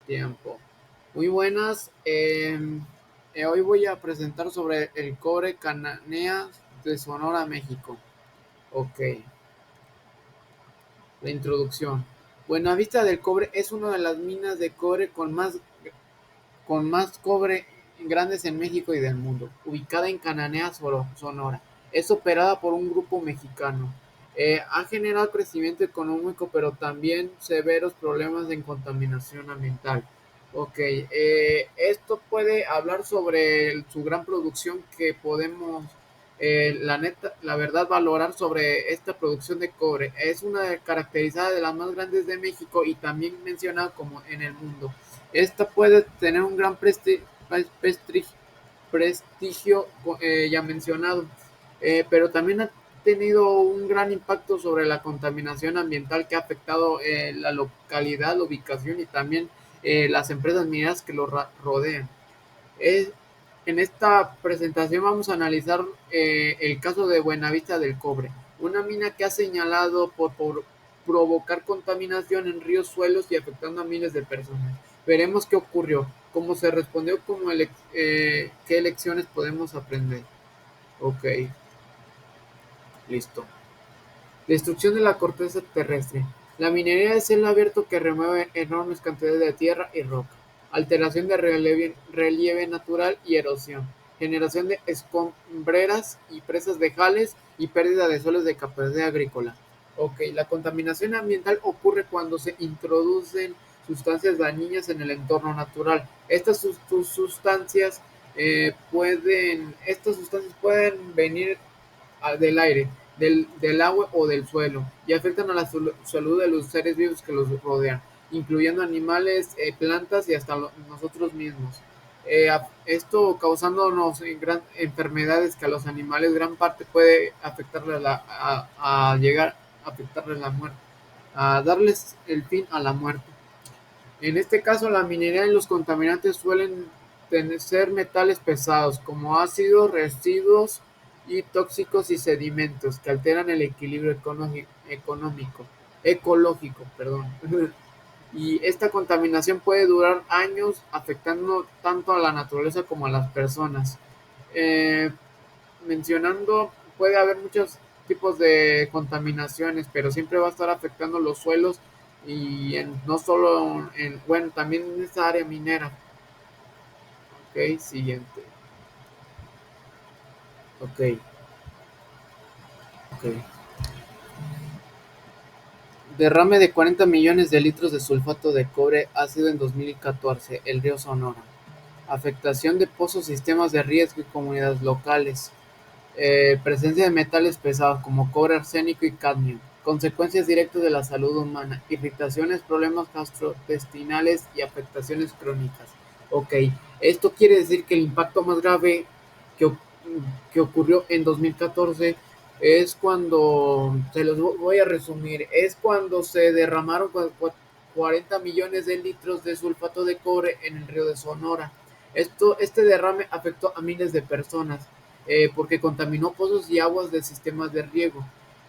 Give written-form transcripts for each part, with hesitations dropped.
Tiempo. Muy buenas. Hoy voy a presentar sobre el cobre cananea de Sonora, México. Ok, la introducción. Buenavista del Cobre es una de las minas de cobre con más cobre grandes en México y del mundo, ubicada en Cananea, Sonora. Es operada por un grupo mexicano. Ha generado crecimiento económico, pero también severos problemas en contaminación ambiental. Ok, esto puede hablar sobre su gran producción que podemos, la verdad, valorar sobre esta producción de cobre. Es una caracterizada de las más grandes de México y también mencionada como en el mundo. Esta puede tener un gran prestigio ya mencionado, pero también ha tenido un gran impacto sobre la contaminación ambiental que ha afectado la localidad, la ubicación y también las empresas mineras que lo rodean. Es, en esta presentación vamos a analizar el caso de Buenavista del Cobre, una mina que ha señalado por provocar contaminación en ríos, suelos y afectando a miles de personas. Veremos qué ocurrió, cómo se respondió, qué lecciones podemos aprender. Ok, listo. Destrucción de la corteza terrestre. La minería de cielo abierto que remueve enormes cantidades de tierra y roca. Alteración de relieve natural y erosión. Generación de escombreras y presas vejales y pérdida de suelos de capacidad agrícola. Ok, la contaminación ambiental ocurre cuando se introducen sustancias dañinas en el entorno natural. Estas sustancias pueden venir del aire, del agua o del suelo, y afectan a la salud de los seres vivos que los rodean, incluyendo animales, plantas y hasta nosotros mismos. Esto causándonos enfermedades que a los animales gran parte puede afectarle a llegar a afectarle la muerte, a darles el fin a la muerte. En este caso, la minería y los contaminantes suelen ser metales pesados, como ácidos, residuos y tóxicos y sedimentos que alteran el equilibrio ecológico, perdón. Y esta contaminación puede durar años, afectando tanto a la naturaleza como a las personas. Eh, mencionando, puede haber muchos tipos de contaminaciones, pero siempre va a estar afectando los suelos y no solo bueno, también en esta área minera. Ok, siguiente. Ok, ok. Derrame de 40 millones de litros de sulfato de cobre ácido en 2014, el río Sonora. Afectación de pozos, sistemas de riesgo y comunidades locales. Presencia de metales pesados como cobre, arsénico y cadmio. Consecuencias directas de la salud humana. Irritaciones, problemas gastrointestinales y afectaciones crónicas. Ok, esto quiere decir que el impacto más grave que, que ocurrió en 2014 es cuando, se los voy a resumir, es cuando se derramaron 40 millones de litros de sulfato de cobre en el río de Sonora. Este derrame afectó a miles de personas porque contaminó pozos y aguas de sistemas de riego.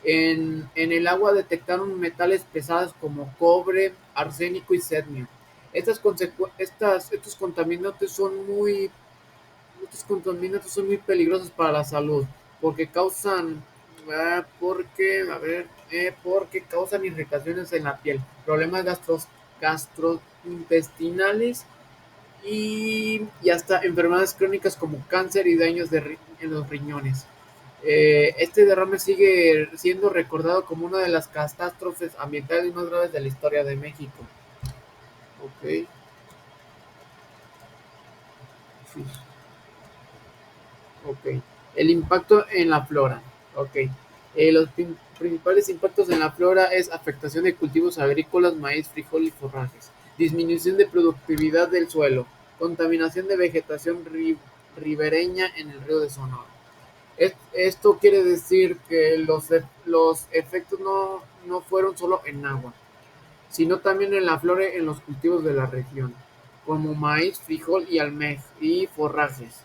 En el agua detectaron metales pesados como cobre, arsénico y cadmio. Estos contaminantes son muy peligrosos para la salud porque causan irritaciones en la piel, problemas gastrointestinales y hasta enfermedades crónicas como cáncer y daños en los riñones. Este derrame sigue siendo recordado como una de las catástrofes ambientales más graves de la historia de México. Ok, sí, ok. El impacto en la flora. Ok. Los principales impactos en la flora es afectación de cultivos agrícolas, maíz, frijol y forrajes, disminución de productividad del suelo, contaminación de vegetación ribereña en el río de Sonora. Esto quiere decir que los efectos no fueron solo en agua, sino también en la flora y en los cultivos de la región, como maíz, frijol y almendras y forrajes.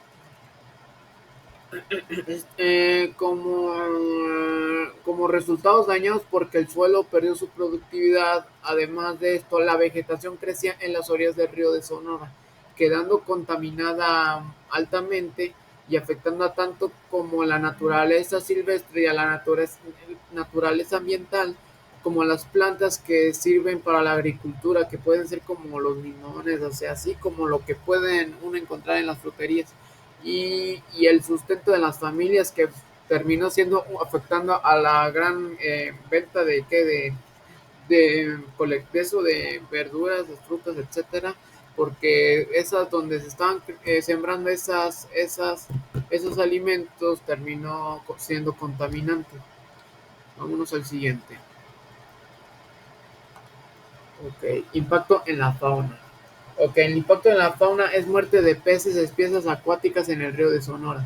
Como resultados dañados porque el suelo perdió su productividad. Además de esto, la vegetación crecía en las orillas del río de Sonora, quedando contaminada altamente y afectando a tanto como la naturaleza silvestre y a la naturaleza ambiental, como a las plantas que sirven para la agricultura, que pueden ser como los limones, o sea, así como lo que pueden uno encontrar en las fruterías, y el sustento de las familias, que terminó siendo afectando a la gran venta de eso, de verduras, de frutas, etcétera, porque esas donde se estaban sembrando esos alimentos terminó siendo contaminante. Vámonos al siguiente. Ok, impacto en la fauna. Ok, el impacto en la fauna es muerte de peces, especies acuáticas en el río de Sonora,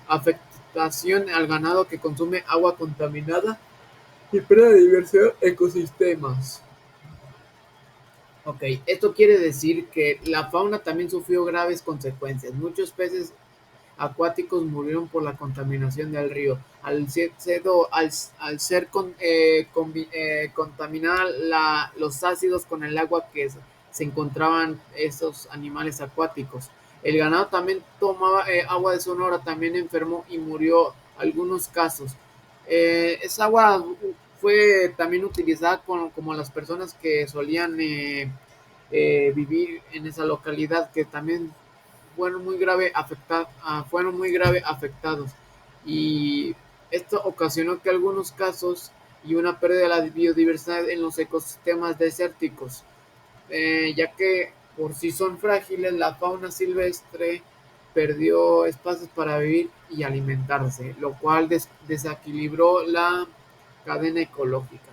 afectación al ganado que consume agua contaminada y pérdida de diversidad de ecosistemas. Ok, esto quiere decir que la fauna también sufrió graves consecuencias. Muchos peces acuáticos murieron por la contaminación del río. Al ser contaminada los ácidos con el agua que se encontraban esos animales acuáticos. El ganado también tomaba agua de Sonora, también enfermó y murió algunos casos. Esa agua fue también utilizada como las personas que solían vivir en esa localidad, que también fueron muy grave afectados, y esto ocasionó que algunos casos y una pérdida de la biodiversidad en los ecosistemas desérticos, ya que por si son frágiles, la fauna silvestre perdió espacios para vivir y alimentarse, lo cual desequilibró la cadena ecológica.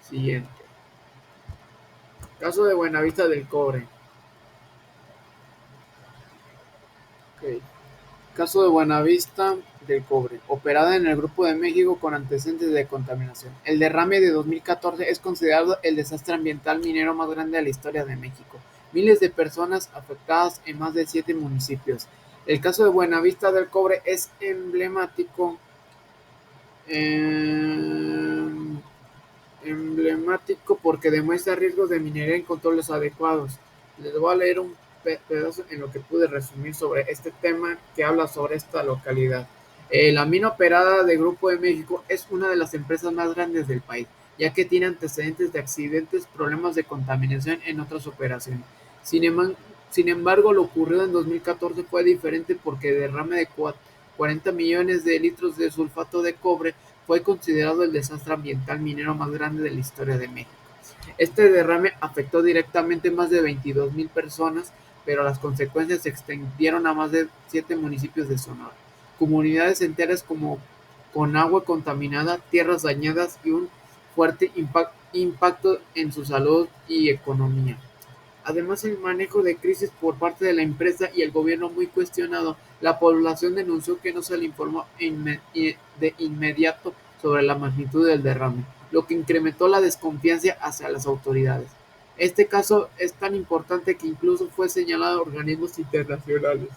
Siguiente. Caso de Buenavista del Cobre. Okay. Caso de Buenavista del Cobre, operada en el Grupo de México con antecedentes de contaminación. El derrame de 2014 es considerado el desastre ambiental minero más grande de la historia de México. Miles de personas afectadas en más de 7 municipios. El caso de Buenavista del Cobre es eh, emblemático porque demuestra riesgos de minería en controles adecuados. Les voy a leer un pedazo en lo que pude resumir sobre este tema, que habla sobre esta localidad. La mina operada de Grupo de México es una de las empresas más grandes del país, ya que tiene antecedentes de accidentes, problemas de contaminación en otras operaciones. Sin, sin embargo, lo ocurrido en 2014 fue diferente porque el derrame de 40 millones de litros de sulfato de cobre fue considerado el desastre ambiental minero más grande de la historia de México. Este derrame afectó directamente a más de 22,000 personas, pero las consecuencias se extendieron a más de 7 municipios de Sonora. Comunidades enteras como con agua contaminada, tierras dañadas y un fuerte impacto en su salud y economía. Además, el manejo de crisis por parte de la empresa y el gobierno muy cuestionado. La población denunció que no se le informó de inmediato sobre la magnitud del derrame, lo que incrementó la desconfianza hacia las autoridades. Este caso es tan importante que incluso fue señalado a organismos internacionales.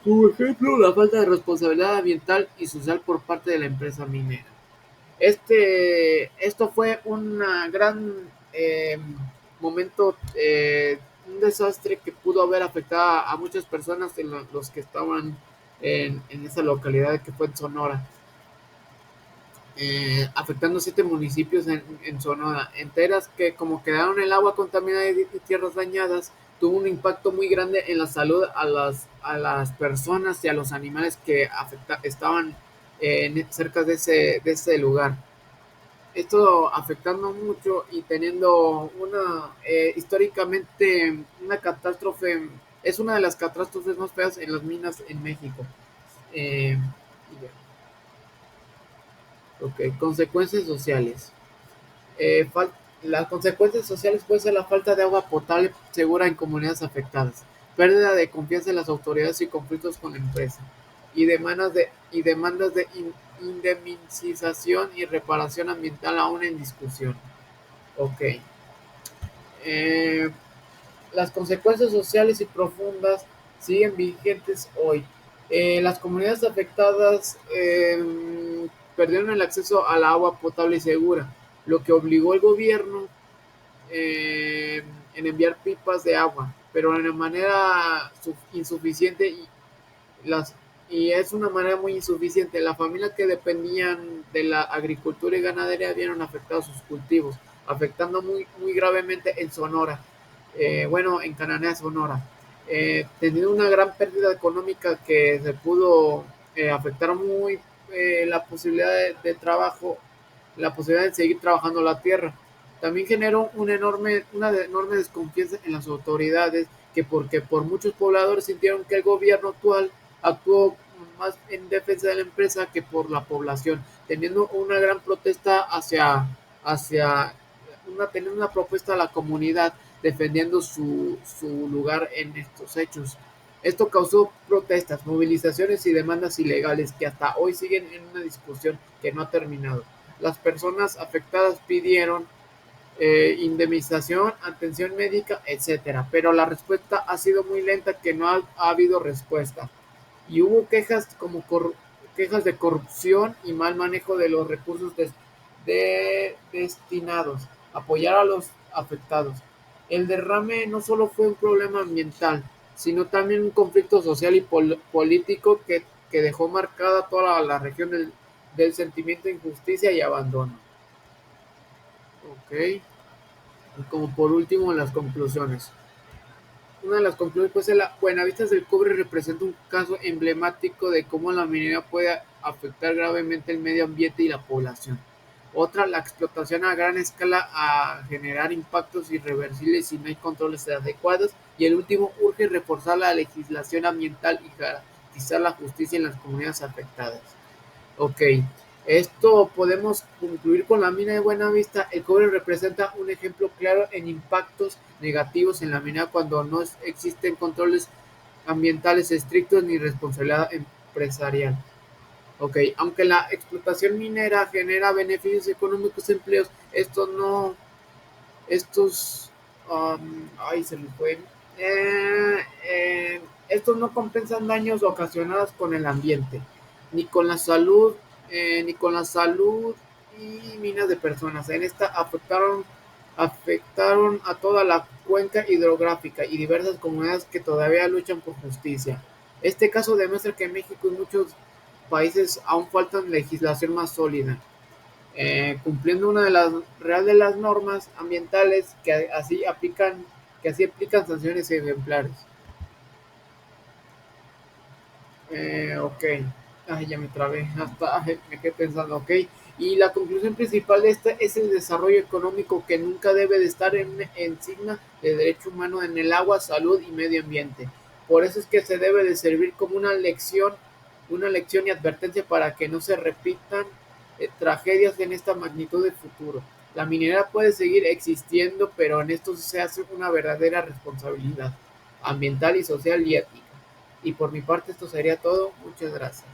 Como ejemplo, la falta de responsabilidad ambiental y social por parte de la empresa minera. Esto fue un gran momento, un desastre que pudo haber afectado a muchas personas, los que estaban en esa localidad que fue en Sonora, afectando 7 municipios en Sonora enteras, que como quedaron el agua contaminada y tierras dañadas, tuvo un impacto muy grande en la salud a las personas y a los animales que estaban cerca de ese lugar. Esto afectando mucho y teniendo históricamente una catástrofe. Es una de las catástrofes más feas en las minas en México. Eh, ok, consecuencias sociales. Eh, las consecuencias sociales pueden ser la falta de agua potable segura en comunidades afectadas, pérdida de confianza en las autoridades y conflictos con la empresa, y demandas de indemnización y reparación ambiental aún en discusión. Ok. Eh, las consecuencias sociales y profundas. siguen vigentes hoy. Las comunidades afectadas perdieron el acceso al agua potable y segura, lo que obligó al gobierno eh, en enviar pipas de agua, pero de manera insuficiente las, y es una manera muy insuficiente. Las familias que dependían de la agricultura y ganadería vieron afectados sus cultivos, afectando muy gravemente en Sonora, bueno, en Cananea, Sonora, teniendo una gran pérdida económica que se pudo afectar muy la posibilidad de trabajo, la posibilidad de seguir trabajando la tierra. También generó una enorme desconfianza en las autoridades, que porque por muchos pobladores sintieron que el gobierno actual actuó más en defensa de la empresa que por la población, teniendo una gran protesta teniendo una propuesta a la comunidad defendiendo su lugar en estos hechos. Esto causó protestas, movilizaciones y demandas ilegales que hasta hoy siguen en una discusión que no ha terminado. Las personas afectadas pidieron indemnización, atención médica, etcétera, pero la respuesta ha sido muy lenta, que no ha habido respuesta. Y hubo quejas de corrupción y mal manejo de los recursos destinados a apoyar a los afectados. El derrame no solo fue un problema ambiental, sino también un conflicto social y político que dejó marcada toda la región del sentimiento de injusticia y abandono. Ok, y como por último, las conclusiones. Una de las conclusiones puede ser: la Buenavistas del Cobre representa un caso emblemático de cómo la minería puede afectar gravemente el medio ambiente y la población. Otra, la explotación a gran escala a generar impactos irreversibles si no hay controles adecuados. Y el último, urge reforzar la legislación ambiental y garantizar la justicia en las comunidades afectadas. Ok, esto podemos concluir con la mina de Buenavista. El cobre representa un ejemplo claro en impactos negativos en la mina cuando no existen controles ambientales estrictos ni responsabilidad empresarial. Ok, aunque la explotación minera genera beneficios económicos y empleos, estos, ay, se me fue. Eh, Estos no compensan daños ocasionados con el ambiente, ni con la salud, ni con la salud y minas de personas. En esta afectaron a toda la cuenca hidrográfica y diversas comunidades que todavía luchan por justicia. Este caso demuestra que en México y muchos países aún falta legislación más sólida, cumpliendo una de las real de las normas ambientales que así aplican sanciones ejemplares. Ok, ay, ya me trabé, hasta me quedé pensando, ok. Y la conclusión principal de esta es el desarrollo económico que nunca debe de estar en signo de derecho humano en el agua, salud y medio ambiente. Por eso es que se debe de servir como una lección y advertencia para que no se repitan tragedias en esta magnitud de futuro. La minería puede seguir existiendo, pero en esto se hace una verdadera responsabilidad ambiental y social y ética. Y por mi parte esto sería todo. Muchas gracias.